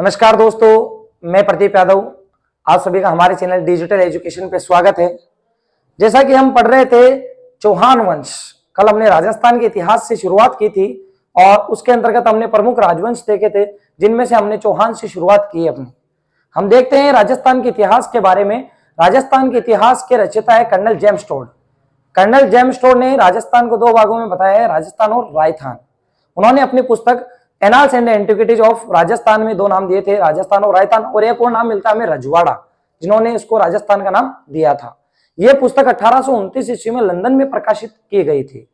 नमस्कार दोस्तों, मैं प्रदीप यादव। आप सभी का हमारे चैनल डिजिटल एजुकेशन पे स्वागत है। जैसा कि हम पढ़ रहे थे चौहान वंश, कल हमने राजस्थान के इतिहास से शुरुआत की थी और उसके अंतर्गत हमने प्रमुख राजवंश देखे थे, जिनमें से हमने चौहान से शुरुआत की अपनी। हम देखते हैं राजस्थान के इतिहास के बारे में। राजस्थान के इतिहास के रचयिता है Colonel James Tod. Colonel James Tod ने राजस्थान को दो भागों में बताया है, राजस्थान और रायथान। उन्होंने अपनी पुस्तक annals and antiquities of Rajasthan में दो नाम दिए थे, राजस्थान और रायथान, और एक और नाम मिलता है हमें रजवाड़ा, जिन्होंने इसको राजस्थान का नाम दिया था। यह पुस्तक 1829 ईस्वी में लंदन में प्रकाशित की गई थी।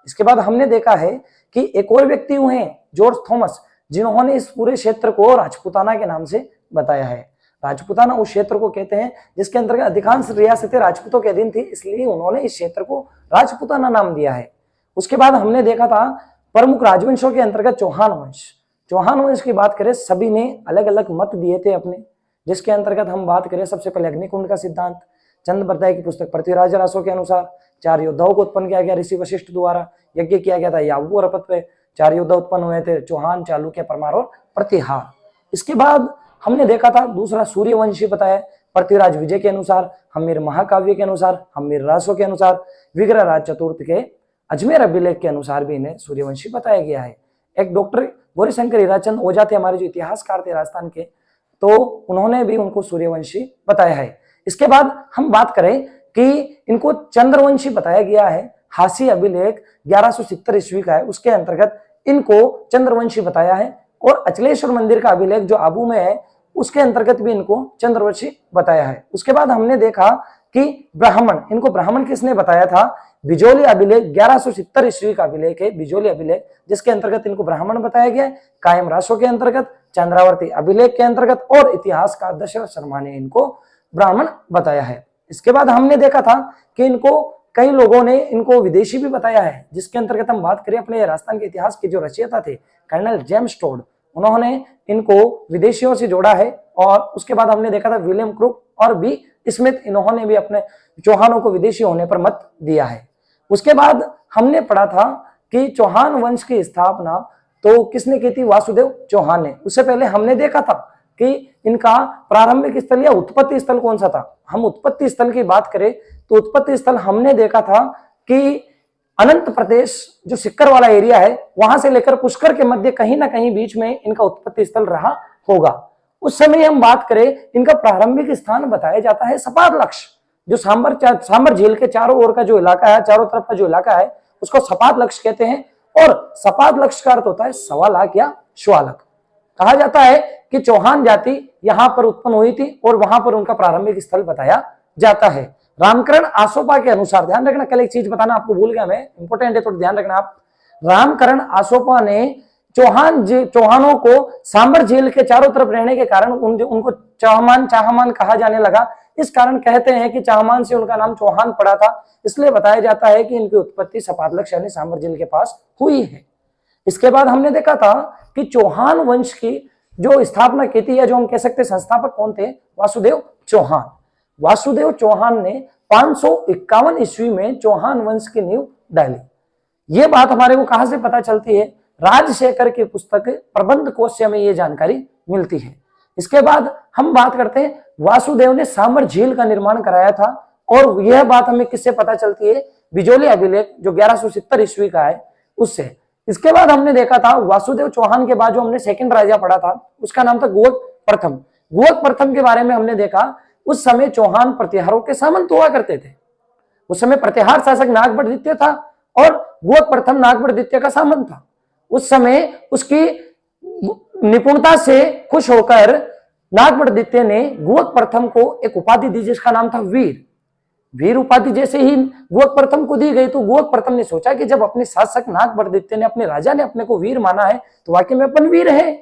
इसके बाद हमने देखा है कि एक और व्यक्ति हुए हैं जॉर्ज थॉमस, जिन्होंने इस पूरे क्षेत्र को राजपूताना के नाम से बताया है। राजपूताना उस क्षेत्र को कहते हैं जिसके अंतर्गत अधिकांश रियासतें राजपूतों के अधीन थी, इसलिए उन्होंने इस क्षेत्र को राजपूताना नाम दिया है। उसके बाद हमने देखा था प्रमुख राजवंशों के अंतर्गत चौहान वंश। चौहान वंश की बात करें, सभी ने अलग अलग मत दिए थे अपने, जिसके अंतर्गत हम बात करें सबसे पहले अग्निकुंड का सिद्धांत। चंद्रबरदाई की पुस्तक पृथ्वीराज रासो के अनुसार 4 योद्धाओं को उत्पन्न किया गया ऋषि वशिष्ठ द्वारा, यज्ञ किया गया था याबू और अपत पे। 4 योद्धा उत्पन्न हुए थे, चौहान, चालुक्य, परमार और प्रतिहार। इसके बाद हमने देखा था दूसरा सूर्यवंशी बताया पृथ्वीराज विजय के अनुसार, हम्मीर महाकाव्य के अनुसार, हम्मीर रासो के अनुसार, विग्रहराज चतुर्थ के अजमेर अभिलेख के अनुसार भी इन्हें सूर्यवंशी बताया गया है। एक डॉक्टर गौरीशंकर हीराचंद ओझा थे, हमारे जो इतिहासकार थे राजस्थान के, तो उन्होंने भी उनको सूर्यवंशी बताया है। इसके बाद हम बात करें कि इनको चंद्रवंशी बताया गया है। हासी अभिलेख 1170 ईस्वी का है, उसके अंतर्गत इनको चंद्रवंशी बताया है। और अचलेश्वर मंदिर का अभिलेख जो आबू में है, उसके अंतर्गत भी इनको चंद्रवंशी बताया है। उसके बाद हमने देखा कि ब्राह्मण, इनको ब्राह्मण किसने बताया था? बिजोली अभिलेख 1170 ईस्वी का अभिलेख है, बिजोली अभिलेख, जिसके अंतर्गत इनको ब्राह्मण बताया गया। कायम रासो के अंतर्गत, चंद्रावर्ती अभिलेख के अंतर्गत, और इतिहासकार दशरथ शर्मा ने इनको ब्राह्मण बताया है। इसके बाद हमने देखा था कि इनको कई लोगों ने इनको विदेशी भी बताया है, जिसके अंतर्गत हम बात करें अपने राजस्थान के इतिहास के जो रचयिता थे कर्नल जेम्स टोड, उन्होंने इनको विदेशियों से जोड़ा है। और उसके बाद हमने देखा था विलियम क्रुक और बी स्मिथ, इन्होंने भी अपने चौहानों को विदेशी होने पर मत दिया है। उसके बाद हमने पढ़ा था कि चौहान वंश की स्थापना तो किसने की थी? वासुदेव चौहान ने। उससे पहले हमने देखा था कि इनका प्रारंभिक स्थल या उत्पत्ति स्थल कौन सा था। हम उत्पत्ति स्थल की बात करें तो उत्पत्ति स्थल हमने देखा था कि अनंत प्रदेश जो सिक्कर वाला एरिया है, वहां से लेकर पुष्कर के मध्य कहीं ना कहीं बीच में इनका उत्पत्ति स्थल रहा होगा। उस समय हम बात करें, इनका प्रारंभिक स्थान बताया जाता है सपाट लक्ष्य, जो सांबर झील के चारों ओर का जो इलाका है, चारों तरफ का जो इलाका है, उसको सपाट लक्ष्य कहते हैं। और सपाट लक्ष्य का अर्थ होता है 1.25 लाख या 1.25 लाख। कहा जाता है कि चौहान जाति यहां पर उत्पन्न हुई थी और वहां पर उनका प्रारंभिक स्थल बताया जाता है। रामकरण आसोपा के अनुसार, ध्यान रखना, कल एक चीज बताना आपको भूल गया मैं, इंपोर्टेंट है, थोड़ा ध्यान रखना आप। रामकरण आसोपा ने चौहानों को सांबर झील के चारों तरफ रहने के कारण उनको चाहमान कहा जाने लगा। इस कारण कहते हैं कि चाहमान से उनका नाम चौहान पड़ा था। इसलिए बताया जाता है कि इनकी उत्पत्ति सपाटलक्ष्य यानी सांबर झील के पास हुई है। इसके बाद हमने देखा था कि चौहान वंश की जो स्थापना की थी, या जो हम कह सकते हैं संस्थापक कौन थे? वासुदेव चौहान। वासुदेव चौहान ने 551 ईस्वी में चौहान वंश की नींव डाली। ये बात हमारे को कहां से पता चलती है? राजशेखर की पुस्तक प्रबंध कोश में ये जानकारी मिलती है। इसके बाद हम बात करते हैं, वासुदेव ने सांबर झील का निर्माण कराया था, और यह बात हमें किससे पता चलती है? बिजोली अभिलेख जो 1170 ईस्वी का है, उससे। इसके बाद हमने देखा था वासुदेव चौहान के बाद जो हमने सेकंड राजा पढ़ा था, उसका नाम था गुहक प्रथम। गुहक प्रथम के बारे में हमने देखा, उस समय चौहान प्रतिहारों के सामंत हुआ करते थे। उस समय प्रतिहार शासक नागभट्ट द्वितीय था और गुहक प्रथम नागभट्ट द्वितीय का सामंत था। उस समय उसकी निपुणता से खुश होकर नागभट्ट द्वितीय ने गुहक प्रथम को एक उपाधि दी, जिसका नाम था वीर। वीर उपाधि जैसे ही गुहक प्रथम को दी गई, तो गुहक प्रथम ने सोचा कि जब अपने शासक नागभट्ट द्वितीय ने, अपने राजा ने अपने को वीर माना है, तो वाकई में अपन वीर है।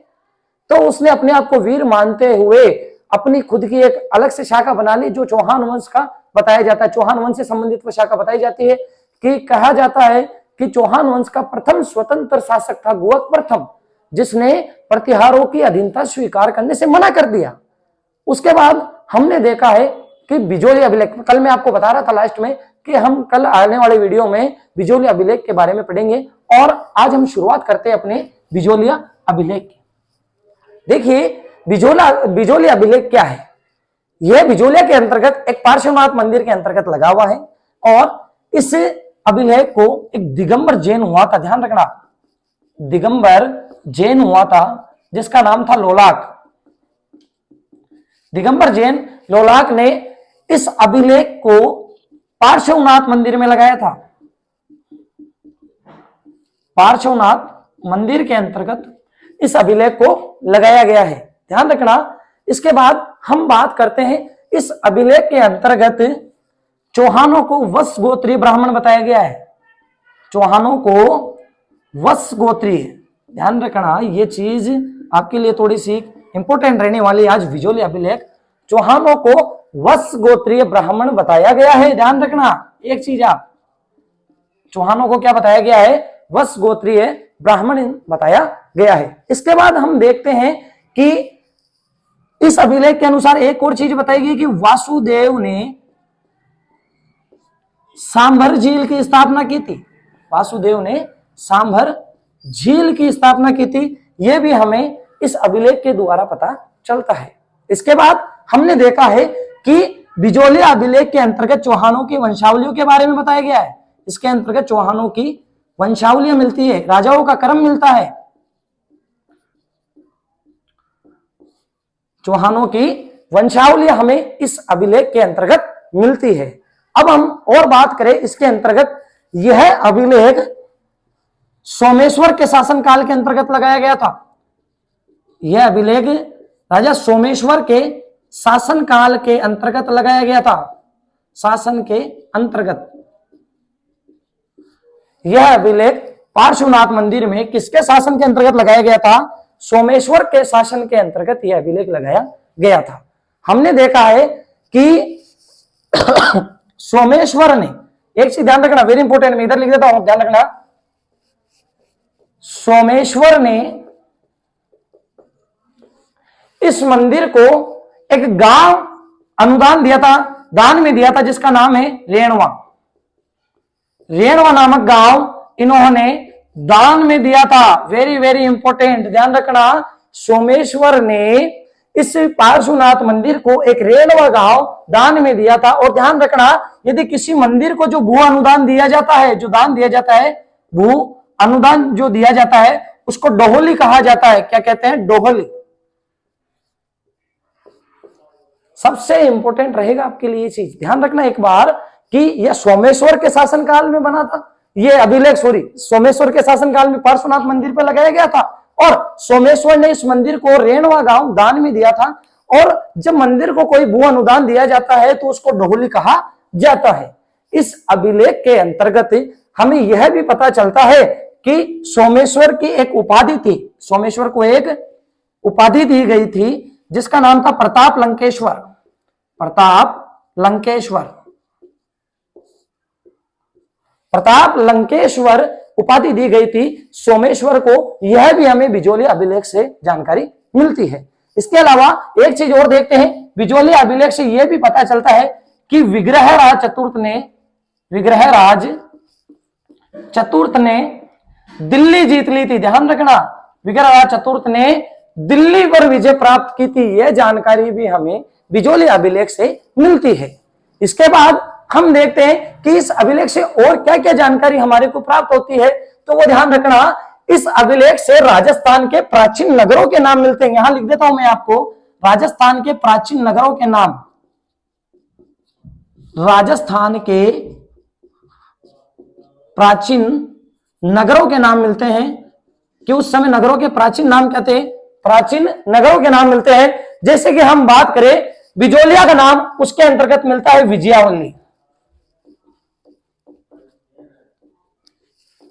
तो उसने अपने आप को वीर मानते हुए अपनी खुद की एक अलग से शाखा बना ली, जो चौहान वंश का बताया जाता है। चौहान वंश से संबंधित वो शाखा बताई जाती है कि कहा जाता है कि चौहान वंश का प्रथम स्वतंत्र शासक था गुहक प्रथम, जिसने प्रतिहारों की अधीनता स्वीकार करने से मना कर दिया। उसके बाद हमने देखा है कि बिजोली अभिलेख, कल मैं आपको बता रहा था लास्ट में कि हम कल आने वाले वीडियो में बिजोली अभिलेख के बारे में पढ़ेंगे, और आज हम शुरुआत करते हैं अपने बिजोलिया अभिलेख की। देखिए बिजोली अभिलेख क्या है? यह बिजोलिया के अंतर्गत एक पार्श्वनाथ मंदिर के अंतर्गत लगा हुआ है और इस अभिलेख को एक दिगंबर जैन हुआ था, ध्यान रखना, दिगंबर जैन हुआ था जिसका नाम था लोलाक। दिगंबर जैन लोलाक ने इस अभिलेख को पार्श्वनाथ मंदिर में लगाया था। पार्श्वनाथ मंदिर के अंतर्गत इस अभिलेख को लगाया गया है, ध्यान रखना। इसके बाद हम बात करते हैं इस अभिलेख के अंतर्गत चौहानों को वत्स गोत्रीय ब्राह्मण बताया गया है। चौहानों को वत्स गोत्रीय, ध्यान रखना, ये चीज आपके लिए थोड़ी सी इंपॉर्टेंट रहने वाली आज बिजोली अभिलेख। चौहानों को वत्स गोत्रीय ब्राह्मण बताया गया है, ध्यान रखना एक चीज आप, चौहानों को क्या बताया गया है? वत्स गोत्रीय ब्राह्मण बताया गया है। इसके बाद हम देखते हैं कि इस अभिलेख के अनुसार एक और चीज बताई गई कि वासुदेव ने सांभर झील की स्थापना की थी। वासुदेव ने सांभर झील की स्थापना की थी, यह भी हमें इस अभिलेख के द्वारा पता चलता है। इसके बाद हमने देखा है कि बिजोली अभिलेख के अंतर्गत चौहानों की वंशावलियों के बारे में बताया गया है। इसके अंतर्गत चौहानों की वंशावलियां मिलती है, राजाओं का क्रम मिलता है, चौहानों की वंशावलियां हमें इस अभिलेख के अंतर्गत मिलती है। अब हम और बात करें इसके अंतर्गत, यह अभिलेख सोमेश्वर के शासनकाल के अंतर्गत लगाया गया था। यह अभिलेख राजा सोमेश्वर के शासनकाल के अंतर्गत लगाया गया था, शासन के अंतर्गत। यह अभिलेख पार्श्वनाथ मंदिर में किसके शासन के अंतर्गत लगाया गया था? सोमेश्वर के शासन के अंतर्गत यह अभिलेख लगाया गया था। हमने देखा है कि सोमेश्वर ने, एक चीज ध्यान रखना, वेरी इंपोर्टेंट, मैं इधर लिख देता हूं, ध्यान रखना, सोमेश्वर ने इस मंदिर को एक गांव अनुदान दिया था, दान में दिया था, जिसका नाम है रेणवा। रेणवा नामक गांव इन्होंने दान में दिया था, वेरी वेरी इंपॉर्टेंट, ध्यान रखना। सोमेश्वर ने इस पार्श्वनाथ मंदिर को एक रेणवा गांव दान में दिया था। और ध्यान रखना, यदि किसी मंदिर को जो भू अनुदान दिया जाता है, जो दान दिया जाता है, भू अनुदान जो दिया जाता है, उसको डोहली कहा जाता है। क्या कहते हैं? डोहली। सबसे इंपॉर्टेंट रहेगा आपके लिए ये चीज, ध्यान रखना एक बार कि यह सोमेश्वर के शासनकाल में बना था, यह अभिलेख सोमेश्वर के शासनकाल में पार्श्वनाथ मंदिर पर लगाया गया था और सोमेश्वर ने इस मंदिर को रेणवा गांव दान में दिया था। और जब मंदिर को कोई भू अनुदान दिया जाता है तो उसको डोहली कहा जाता है। इस अभिलेख के अंतर्गत हमें यह भी पता चलता है कि सोमेश्वर की एक उपाधि थी, सोमेश्वर को एक उपाधि दी गई थी जिसका नाम था प्रताप लंकेश्वर। प्रताप लंकेश्वर, प्रताप लंकेश्वर उपाधि दी गई थी सोमेश्वर को, यह भी हमें बिजोली अभिलेख से जानकारी मिलती है। इसके अलावा एक चीज और देखते हैं, बिजोली अभिलेख से यह भी पता चलता है कि विग्रहराज चतुर्थ ने दिल्ली जीत ली थी। ध्यान रखना, विग्रहराज चतुर्थ ने दिल्ली पर विजय प्राप्त की थी, यह जानकारी भी हमें बिजोली अभिलेख से मिलती है। इसके बाद हम देखते हैं कि इस अभिलेख से और क्या क्या जानकारी हमारे को प्राप्त होती है। तो वो ध्यान रखना, इस अभिलेख से राजस्थान के प्राचीन नगरों के नाम मिलते हैं। यहां लिख देता हूं मैं आपको, राजस्थान के प्राचीन नगरों के नाम, राजस्थान के प्राचीन नगरों के नाम मिलते हैं कि उस समय नगरों के प्राचीन नाम क्या थे? प्राचीन नगरों के नाम मिलते हैं। जैसे कि हम बात करें बिजोलिया का नाम, उसके अंतर्गत मिलता है विजयावली।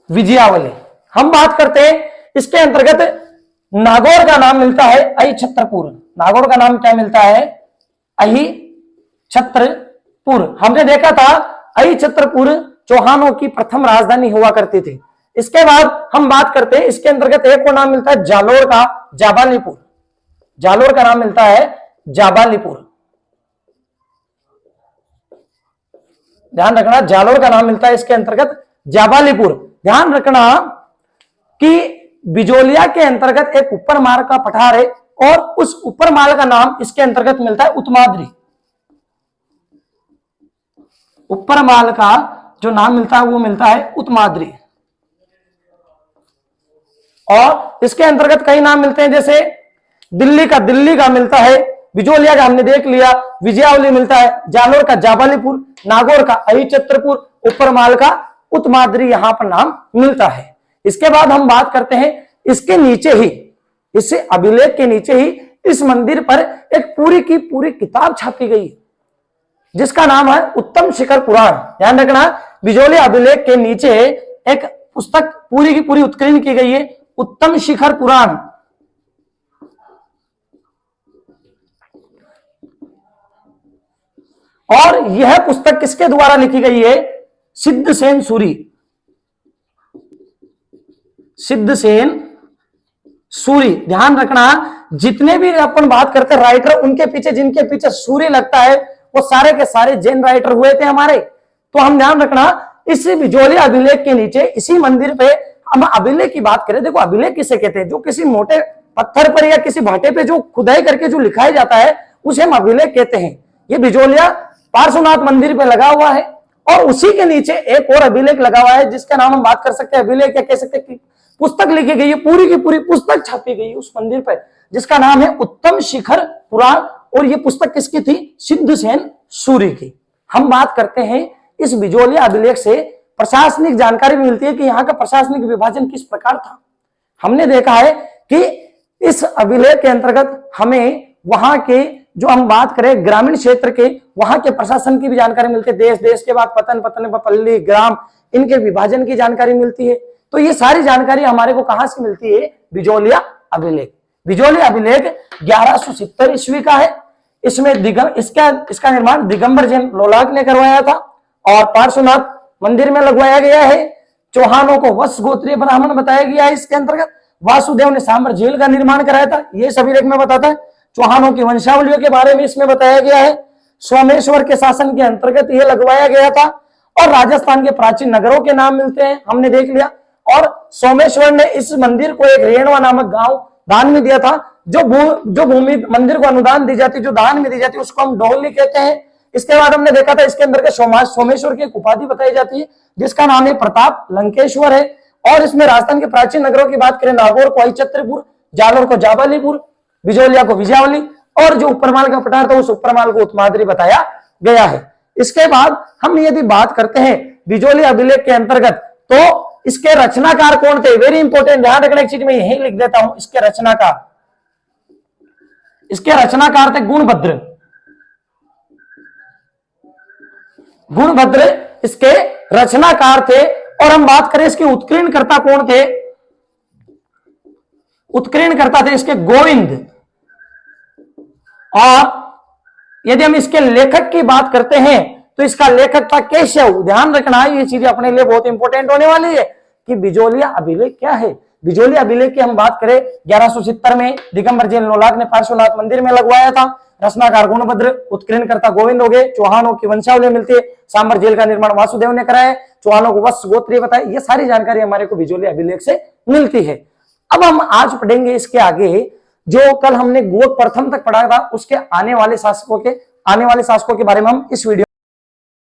विजयावली हम बात करते हैं, इसके अंतर्गत नागौर का नाम मिलता है अहिछत्रपुर। नागौर का नाम क्या मिलता है? अहिछत्रपुर। हमने देखा था अहिछत्रपुर चौहानों की प्रथम राजधानी हुआ करती थी। इसके बाद हम बात करते हैं, इसके अंतर्गत एक और नाम मिलता है जालोर का, जाबालीपुर। जालोर का नाम मिलता है जाबालीपुर, ध्यान रखना, जालोर का नाम मिलता है इसके अंतर्गत जाबालीपुर। ध्यान रखना कि बिजोलिया के अंतर्गत एक ऊपर मार्ग का पठार है और उस उपरमाल का नाम इसके अंतर्गत मिलता है उत्तमाद्री। उपरमाल का जो नाम मिलता है वो मिलता है उत्तमाद्री। और इसके अंतर्गत कई नाम मिलते हैं, जैसे दिल्ली का मिलता है, बिजोलिया का हमने देख लिया, विजयावली मिलता है, जालोर का जाबालीपुर, नागौर का अहिछत्रपुर, उपरमाल का उत्तमाद्री यहां पर नाम मिलता है। इसके बाद हम बात करते हैं इसके नीचे ही, इससे अभिलेख के नीचे ही इस मंदिर पर एक पूरी की पूरी किताब छापी गई है जिसका नाम है उत्तम शिखर पुराण। ध्यान रखना, बिजोली अभिलेख के नीचे एक पुस्तक पूरी की पूरी उत्कीर्ण की गई है, उत्तम शिखर पुराण। और यह पुस्तक किसके द्वारा लिखी गई है? सिद्धसेन सूरी। सिद्धसेन सूरी। ध्यान रखना, जितने भी अपन बात करते हैं राइटर, उनके पीछे जिनके पीछे सूरी लगता है वो सारे के सारे जैन राइटर हुए थे हमारे। तो हम ध्यान रखना, इस बिजोली अभिलेख के नीचे इसी मंदिर पे हम अभिलेख की बात करें। देखो अभिलेख किसे कहते हैं? जो किसी मोटे पत्थर पर या किसी भाटे पे जो खुदाई करके जो लिखाया जाता है उसे हम अभिलेख कहते हैं। ये बिजोलिया पार्श्वनाथ मंदिर पे लगा हुआ है और उसी के नीचे एक और अभिलेख लगा हुआ है जिसका नाम हम बात कर सकते हैं अभिलेख, या कह सकते हैं पुस्तक लिखी गई है, पूरी की पूरी पुस्तक छापी गई है उस मंदिर पर जिसका नाम है उत्तम शिखर पुराण। और ये पुस्तक किसकी थी? सिद्धसेन सूरी की। हम बात करते हैं इस बिजोलिया अभिलेख से प्रशासनिक जानकारी भी मिलती है कि यहाँ का प्रशासनिक विभाजन किस प्रकार था। हमने देखा है कि इस अभिलेख के अंतर्गत हमें वहां के, जो हम बात करें ग्रामीण क्षेत्र के, वहां के प्रशासन की भी जानकारी मिलती है। देश, देश के बाद पतन, पतन पर पल्ली, ग्राम, इनके विभाजन की जानकारी मिलती है। तो ये सारी जानकारी हमारे को कहां से मिलती है? बिजोलिया अभिलेख। बिजोलिया अभिलेख 1170 ईस्वी का है। इसमें इसका निर्माण दिगंबर जैन लोलाक ने करवाया था और पार्श्वनाथ मंदिर में लगवाया गया है। चौहानों को वत्स गोत्रीय ब्राह्मण बताया गया है। इसके अंतर्गत वासुदेव ने सांबर झील का निर्माण कराया था, ये सभी लेख में बताता है। चौहानों की वंशावलियों के बारे में इसमें बताया गया है। सोमेश्वर के शासन के अंतर्गत यह लगवाया गया था। और राजस्थान के प्राचीन नगरों के नाम मिलते हैं, हमने देख लिया। और सोमेश्वर ने इस मंदिर को एक रेणवा नामक गांव दान में दिया था। जो भूमि मंदिर को अनुदान दी जाती, जो दान में दी जाती, उसको हम डोहली कहते हैं। इसके बाद हमने देखा था इसके अंदर के सोमेश्वर की एक उपाधि बताई जाती है जिसका नाम है प्रताप लंकेश्वर है। और इसमें राजस्थान के प्राचीन नगरों की बात करें, नागौर को अहिछत्रपुर, जालोर को जाबालीपुर, बिजोलिया को विजयावली, और जो उपरमाल का पठार था उस उपरमाल को उत्तमाद्री बताया गया है। इसके बाद हम यदि बात करते हैं बिजोली अभिलेख के अंतर्गत, तो इसके रचनाकार कौन थे? वेरी इंपॉर्टेंट, ध्यान रखने की चीज मैं यही लिख देता हूं। इसके रचनाकार थे गुणभद्र। गुणभद्र इसके रचनाकार थे। और हम बात करें इसके उत्कीर्णकर्ता कौन थे? उत्कीर्णकर्ता थे इसके गोविंद। और यदि हम इसके लेखक की बात करते हैं तो इसका लेखक था केशव। ध्यान रखना, ये चीजें अपने लिए बहुत इंपॉर्टेंट होने वाली है कि बिजोलिया अभिलेख क्या है। बिजोलिया अभिलेख की हम बात करें 1170 में दिगंबर जैन लोलाक ने पार्श्वनाथ मंदिर में लगवाया था। रचनाकार गुणभद्र, उत्कीर्णकर्ता गोविंद हो गए। चौहानों की वंशावली मिलती है। सांबर झील का निर्माण वासुदेव ने कराया। चौहानों को वत्स गोत्रीय बताया। ये सारी जानकारी हमारे को बिजोलिया अभिलेख से मिलती है। अब हम आज पढ़ेंगे इसके आगे, जो कल हमने गोक प्रथम तक पढ़ा था उसके आने वाले शासकों के बारे में हम इस वीडियो